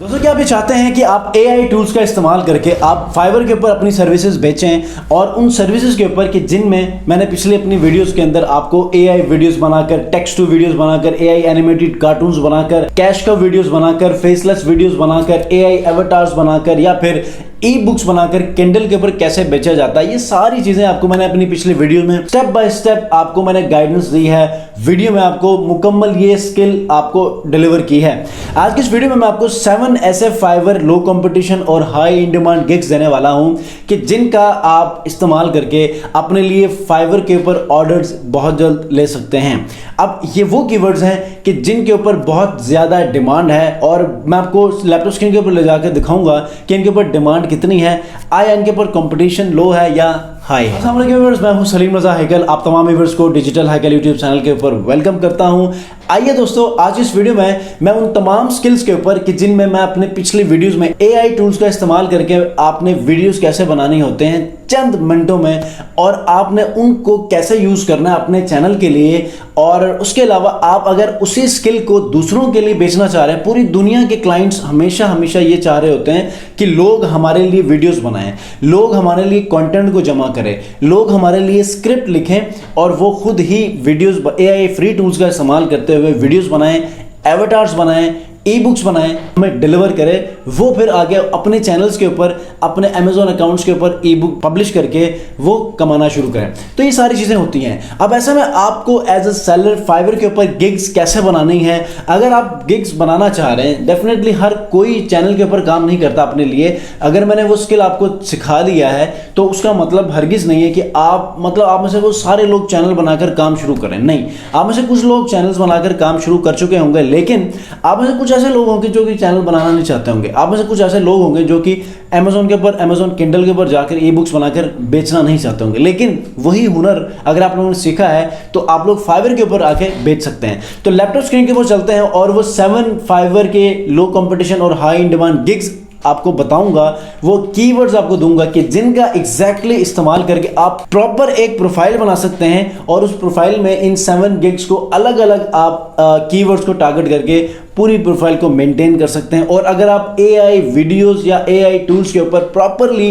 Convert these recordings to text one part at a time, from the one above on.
दोस्तों क्या आप ये चाहते हैं कि आप AI टूल्स का इस्तेमाल करके आप फाइवर के ऊपर अपनी सर्विसेज बेचें और उन सर्विसेज के ऊपर कि जिनमें मैंने पिछले अपनी वीडियोस के अंदर आपको AI वीडियोस बनाकर, टेक्स्ट टू वीडियोस बनाकर, AI एनिमेटेड कार्टून्स बनाकर, कैश का वीडियोस बनाकर, फेसलेस वीडियोस बनाकर, AI एवटार्स बनाकर या फिर ई बुक्स बनाकर किंडल के ऊपर कैसे बेचा जाता है, ये सारी चीजें आपको मैंने अपनी पिछली वीडियो में स्टेप बाय स्टेप आपको मैंने गाइडेंस दी है। वीडियो में आपको मुकम्मल ये स्किल आपको डिलीवर की है। आज की इस वीडियो में मैं आपको 7 ऐसे फाइवर लो कंपटीशन और हाई इन डिमांड गिग्स देने वाला हूं कि जिनका आप इस्तेमाल करके अपने लिए फाइवर के ऊपर ऑर्डर्स बहुत जल्द ले सकते हैं। अब ये वो कीवर्ड्स हैं कि जिनके ऊपर बहुत ज्यादा डिमांड है और मैं आपको लैपटॉप स्क्रीन के ऊपर ले जाकर दिखाऊंगा कि इनके ऊपर डिमांड कितनी है, आया इनके ऊपर कंपटीशन लो है या हाई है। अस्सलाम वालेकुम व्यूअर्स, मैं हूं सलीम रजा हैकल। आप तमाम व्यूअर्स को डिजिटल हैकल यूट्यूब चैनल के ऊपर वेलकम करता हूं। आइए दोस्तों, आज इस वीडियो में मैं उन तमाम स्किल्स के ऊपर कि जिनमें मैं अपने पिछली वीडियोस में AI टूल्स का इस्तेमाल करके आपने वीडियोस कैसे बनाने होते हैं चंद मिनटों में और आपने उनको कैसे यूज करना है अपने चैनल के लिए, और उसके अलावा आप अगर उसी स्किल को दूसरों के लिए बेचना चाह रहे हैं। पूरी दुनिया के क्लाइंट्स हमेशा ये चाह रहे होते हैं कि लोग हमारे लिए वीडियोस बनाएं, लोग हमारे लिए कंटेंट को जमा करें, लोग हमारे लिए स्क्रिप्ट लिखें और वो खुद ही वीडियोस AI फ्री टूल्स का इस्तेमाल करते हुए वीडियोस बनाएं, एवटार्स बनाएं, ई बुक्स बनाएं, हमें डिलीवर करें। वो फिर आगे अपने चैनल्स के ऊपर, अपने अमेजोन अकाउंट्स के ऊपर ई बुक पब्लिश करके वो कमाना शुरू करें। तो ये सारी चीजें होती हैं। अब ऐसे में आपको एज अ सेलर फाइवर के ऊपर गिग्स कैसे बनानी है। अगर आप गिग्स बनाना चाह रहे हैं, डेफिनेटली हर कोई चैनल के ऊपर काम नहीं करता अपने लिए। अगर मैंने वो स्किल आपको सिखा दिया है तो उसका मतलब हरगिज नहीं है कि आप में से वो सारे लोग चैनल बनाकर काम शुरू करें। नहीं, आप में से कुछ लोग चैनल्स बनाकर काम शुरू कर चुके होंगे, लेकिन आप में से कुछ ऐसे लोग होंगे जो कि चैनल बनाना नहीं चाहते होंगे। आप में से कुछ ऐसे लोग होंगे जो कि अमेजोन के ऊपर, अमेजोन किंडल के ऊपर जाकर ई बुक्स बनाकर बेचना नहीं चाहते होंगे, लेकिन वही हुनर अगर आप लोगों ने सीखा है तो आप लोग फाइवर के ऊपर आके बेच सकते हैं। तो लैपटॉप स्क्रीन के ऊपर चलते हैं और वो 7 फाइवर के लो कंपटीशन और हाई इन डिमांड गिग्स आपको बताऊंगा। वो कीवर्ड्स आपको दूंगा कि जिनका एग्जैक्टली इस्तेमाल करके आप प्रॉपर एक प्रोफाइल बना सकते हैं और उस प्रोफाइल में इन 7 गिग्स को अलग अलग आप कीवर्ड्स को टारगेट करके पूरी प्रोफाइल को मेंटेन कर सकते हैं। और अगर आप AI वीडियोस या AI टूल्स के ऊपर प्रॉपरली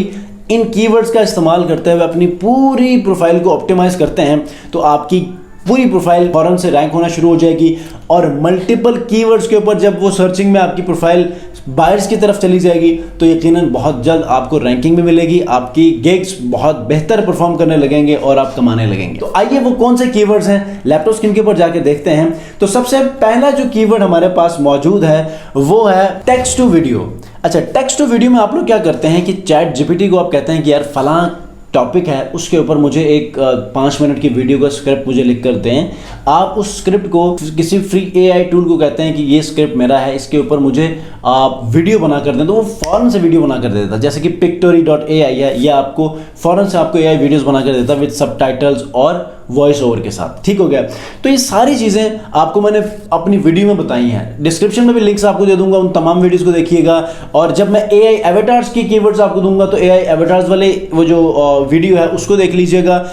इन कीवर्ड्स का इस्तेमाल करते हुए अपनी पूरी प्रोफाइल को ऑप्टिमाइज करते हैं तो आपकी पूरी प्रोफाइल फौरन से रैंक होना शुरू हो जाएगी। और मल्टीपल कीवर्ड्स के ऊपर जब वो सर्चिंग में आपकी प्रोफाइल बायर्स की तरफ चली जाएगी तो यकीनन बहुत जल्द आपको रैंकिंग में मिलेगी, आपकी गिग्स बहुत बेहतर परफॉर्म करने लगेंगे और आप कमाने लगेंगे। तो आइए वो कौन से कीवर्ड्स हैं लैपटॉप स्क्रीन के ऊपर जाके देखते हैं। तो सबसे पहला जो कीवर्ड हमारे पास मौजूद है वो है टेक्स्ट टू वीडियो। अच्छा, टेक्स्ट टू वीडियो में आप लोग क्या करते हैं कि चैट GPT को आप कहते हैं कि यार फलां टॉपिक है, उसके ऊपर मुझे एक 5 मिनट की वीडियो का स्क्रिप्ट मुझे लिख कर दें। आप उस स्क्रिप्ट को किसी फ्री AI टूल को कहते हैं कि ये स्क्रिप्ट मेरा है, इसके ऊपर मुझे आप वीडियो बना कर दें, तो वो फौरन से वीडियो बना कर देता है। जैसे कि pictory.ai है, ये आपको फौरन से आपको AI वीडियोस बना कर देता है विद सबटाइटल्स और वॉइस ओवर के साथ। ठीक हो गया। तो ये सारी चीज़ें आपको मैंने अपनी वीडियो में बताई हैं। डिस्क्रिप्शन में भी लिंक्स आपको दे दूंगा, उन तमाम वीडियोस को देखिएगा। और जब मैं AI एवटार्स की कीवर्ड्स आपको दूंगा तो AI एवटार्स वाले वो जो वीडियो है उसको देख लीजिएगा।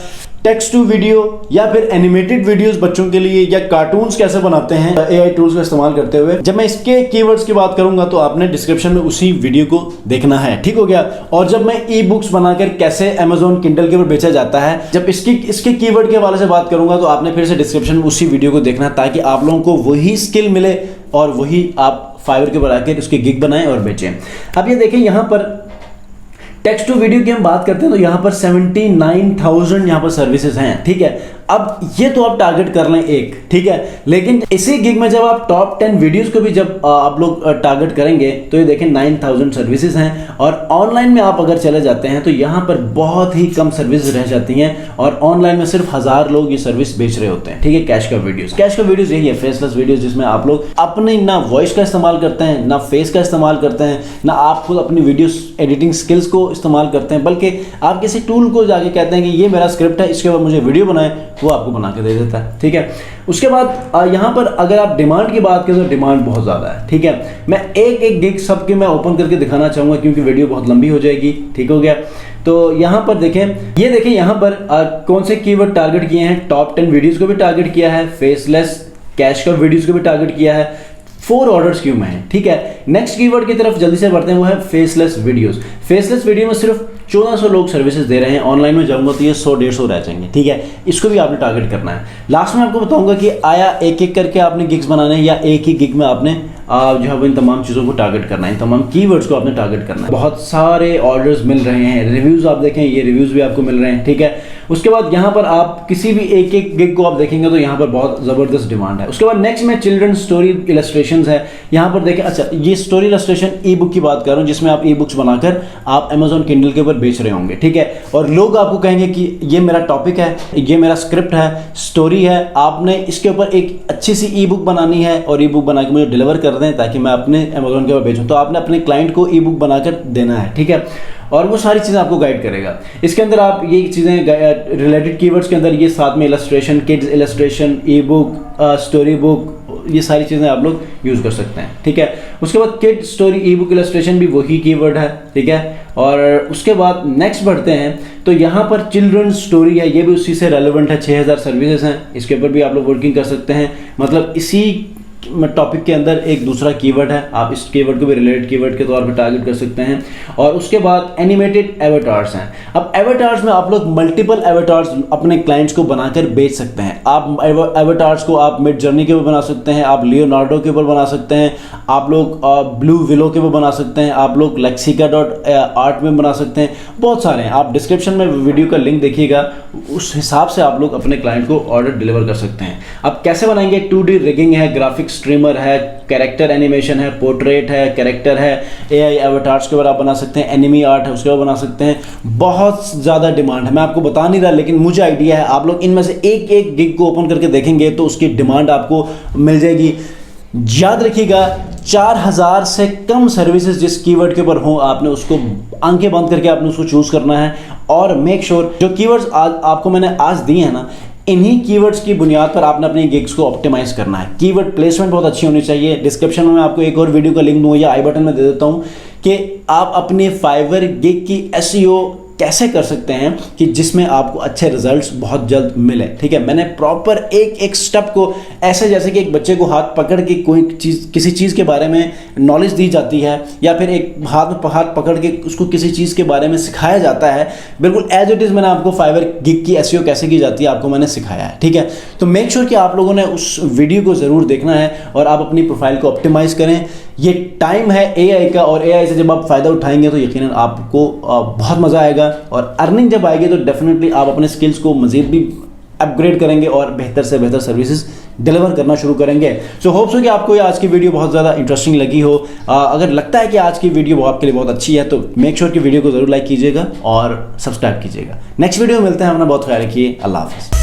टेक्स्ट टू वीडियो या फिर एनिमेटेड वीडियोस बच्चों के लिए या कार्टून्स कैसे बनाते हैं AI टूल्स का इस्तेमाल करते हुए, जब मैं इसके कीवर्ड्स की बात करूंगा तो आपने डिस्क्रिप्शन में उसी वीडियो को देखना है। ठीक हो गया। और जब मैं ई बुक्स बनाकर कैसे अमेजोन किंडल के ऊपर बेचा जाता है, जब इसके कीवर्ड के हवाले से बात करूंगा तो आपने फिर से डिस्क्रिप्शन में उसी वीडियो को देखना है ताकि आप लोगों को वही स्किल मिले और वही आप फाइवर के ऊपर आकर उसकी गिग बनाएं और बेचें। अब ये देखें, यहाँ पर टेक्स्ट टू वीडियो की हम बात करते हैं तो यहाँ पर 79,000 यहाँ पर सर्विसेज हैं। ठीक है। अब ये तो आप टारगेट कर लें एक, ठीक है, लेकिन इसी गिग में जब आप टॉप 10 वीडियोस को भी जब आप लोग टारगेट करेंगे तो ये देखें 9,000 सर्विसेज हैं। और ऑनलाइन में आप अगर चले जाते हैं तो यहाँ पर बहुत ही कम सर्विस रह जाती हैं और ऑनलाइन में सिर्फ 1000 लोग ये सर्विस बेच रहे होते हैं। ठीक है। कैश का वीडियोस यही है, फेसलेस वीडियोस, जिसमें आप लोग अपने ना वॉइस का इस्तेमाल करते हैं, ना फेस का इस्तेमाल करते हैं, ना आप खुद अपनी वीडियोस एडिटिंग स्किल्स को इस्तेमाल करते हैं, बल्कि आप किसी टूल को जाके कहते हैं कि ये मेरा स्क्रिप्ट है, इसके ऊपर मुझे वीडियो बनाए, वो आपको बना के दे देता है। ठीक है। उसके बाद यहाँ पर अगर आप डिमांड की बात करें तो डिमांड बहुत ज़्यादा है। ठीक है। मैं एक गिग सबके मैं ओपन करके दिखाना चाहूँगा क्योंकि वीडियो बहुत लंबी हो जाएगी। ठीक हो गया। तो यहाँ पर देखें, ये देखें यहाँ पर कौन से कीवर्ड टारगेट किए हैं। टॉप 10 वीडियोज़ को भी टारगेट किया है, फेसलेस कैश का वीडियोज़ को भी टारगेट किया है, 4 ऑर्डर्स क्यों में है, ठीक है। नेक्स्ट कीवर्ड की तरफ जल्दी से बढ़ते हैं, वो है फेसलेस वीडियोस। फेसलेस वीडियो में सिर्फ 1400 लोग सर्विसेज दे रहे हैं, ऑनलाइन में जाऊंगा तो ये 100-150 रह जाएंगे, ठीक है। इसको भी आपने टारगेट करना है। लास्ट में आपको बताऊंगा कि आया एक एक करके आपने गिग्स बनाने हैं या एक ही गिग में आपने जो है इन तमाम चीज़ों को टारगेट करना है, इन तमाम कीवर्ड्स को आपने टारगेट करना है। बहुत सारे ऑर्डर्स मिल रहे हैं, रिव्यूज़ आप देखें, ये रिव्यूज़ भी आपको मिल रहे हैं, ठीक है। उसके बाद यहाँ पर आप किसी भी एक एक गिग को आप देखेंगे तो यहाँ पर बहुत ज़बरदस्त डिमांड है। उसके बाद नेक्स्ट में चिल्ड्रन स्टोरी इलस्ट्रेशंस है, यहाँ पर देखें। अच्छा, ये स्टोरी इलस्ट्रेशन ई बुक की बात कर रहा हूँ, जिसमें आप ई बुक्स बनाकर आप अमेजॉन किंडल के ऊपर बेच रहे होंगे, ठीक है। और लोग आपको कहेंगे कि ये मेरा टॉपिक है, ये मेरा स्क्रिप्ट है, स्टोरी है, आपने इसके ऊपर एक अच्छी सी ई बुक बनानी है और ई बुक बना के मुझे डिलीवर कर दें ताकि मैं अपने अमेजॉन के ऊपर बेचूं। तो आपने अपने क्लाइंट को ई बुक बनाकर देना है, ठीक है। और वो सारी चीज़ें आपको गाइड करेगा। इसके अंदर आप ये चीज़ें रिलेटेड कीवर्ड्स के अंदर ये साथ में इलस्ट्रेशन, किड्स इलस्ट्रेशन, ई बुक, स्टोरी बुक, ये सारी चीज़ें आप लोग यूज़ कर सकते हैं, ठीक है। उसके बाद किड स्टोरी, ई बुक, इलस्ट्रेशन भी वही कीवर्ड है, ठीक है। और उसके बाद नेक्स्ट बढ़ते हैं तो यहाँ पर चिल्ड्रन स्टोरी है, ये भी उसी से रेलेवेंट है। 6000 सर्विसेज हैं, इसके ऊपर भी आप लोग वर्किंग कर सकते हैं। मतलब इसी टॉपिक के अंदर एक दूसरा कीवर्ड है, आप इस कीवर्ड को भी रिलेटेड कीवर्ड के तौर पे टारगेट कर सकते हैं। और उसके बाद एनिमेटेड एवेटार्स हैं। अब एवेटार्स में आप लोग मल्टीपल एवेटार्स अपने क्लाइंट्स को बनाकर बेच सकते हैं। आप एवेटार्स को आप मिड जर्नी के ऊपर बना सकते हैं, आप लियोनार्डो के ऊपर बना सकते हैं, आप लोग ब्लू विलो के ऊपर बना सकते हैं, आप लोग lexica.art में बना सकते हैं, बहुत सारे हैं। आप डिस्क्रिप्शन में वीडियो का लिंक देखिएगा, उस हिसाब से आप लोग अपने क्लाइंट को ऑर्डर डिलीवर कर सकते हैं। अब कैसे बनाएंगे? 2D रिगिंग है, ग्राफिक्स स्ट्रीमर है, कैरेक्टर एनिमेशन है, पोर्ट्रेट है, कैरेक्टर है, एआई एवेटार्स के ऊपर आप बना सकते हैं, एनिमी आर्ट है उसके ऊपर बना सकते हैं। बहुत ज़्यादा डिमांड है, मैं आपको बता नहीं रहा लेकिन मुझे आइडिया है। आप लोग इनमें से एक एक गिग को ओपन करके देखेंगे तो उसकी डिमांड आपको मिल जाएगी। याद रखिएगा, 4000 से कम सर्विसेज जिस कीवर्ड के ऊपर हो, आपने उसको आंखें बंद करके आपने उसको चूज करना है। और मेक श्योर जो कीवर्ड्स आज आपको मैंने आज दिए हैं ना, इन्हीं कीवर्ड्स की बुनियाद पर आपने अपनी गिग्स को ऑप्टिमाइज करना है। कीवर्ड प्लेसमेंट बहुत अच्छी होनी चाहिए। डिस्क्रिप्शन में मैं आपको एक और वीडियो का लिंक दूंगा या आई बटन में दे देता हूं कि आप अपने फाइवर गिग की एसईओ कैसे कर सकते हैं कि जिसमें आपको अच्छे रिजल्ट्स बहुत जल्द मिले, ठीक है। मैंने प्रॉपर एक एक स्टेप को ऐसे, जैसे कि एक बच्चे को हाथ पकड़ के कोई चीज़, किसी चीज़ के बारे में नॉलेज दी जाती है, या फिर एक हाथ पकड़ के उसको किसी चीज़ के बारे में सिखाया जाता है, बिल्कुल एज इट इज़ मैंने आपको फाइवर गिग की एसईओ कैसे की जाती है आपको मैंने सिखाया है, ठीक है। तो मेक श्योर कि आप लोगों ने उस वीडियो को ज़रूर देखना है और आप अपनी प्रोफाइल को ऑप्टिमाइज करें। ये टाइम है एआई का, और एआई से जब आप फ़ायदा उठाएंगे तो यकीनन आपको बहुत मज़ा आएगा, और अर्निंग जब आएगी तो डेफिनेटली आप अपने स्किल्स को मज़ीद भी अपग्रेड करेंगे और बेहतर से बेहतर सर्विसेज डिलीवर करना शुरू करेंगे। सो होप्स हो कि आपको ये आज की वीडियो बहुत ज़्यादा इंटरेस्टिंग लगी हो। अगर लगता है कि आज की वीडियो आपके लिए बहुत अच्छी है तो मेक श्योर कि वीडियो को ज़रूर लाइक कीजिएगा और सब्सक्राइब कीजिएगा। नेक्स्ट वीडियो में मिलते हैं, अपना बहुत ख्याल रखिए। अल्लाह हाफ़िज़।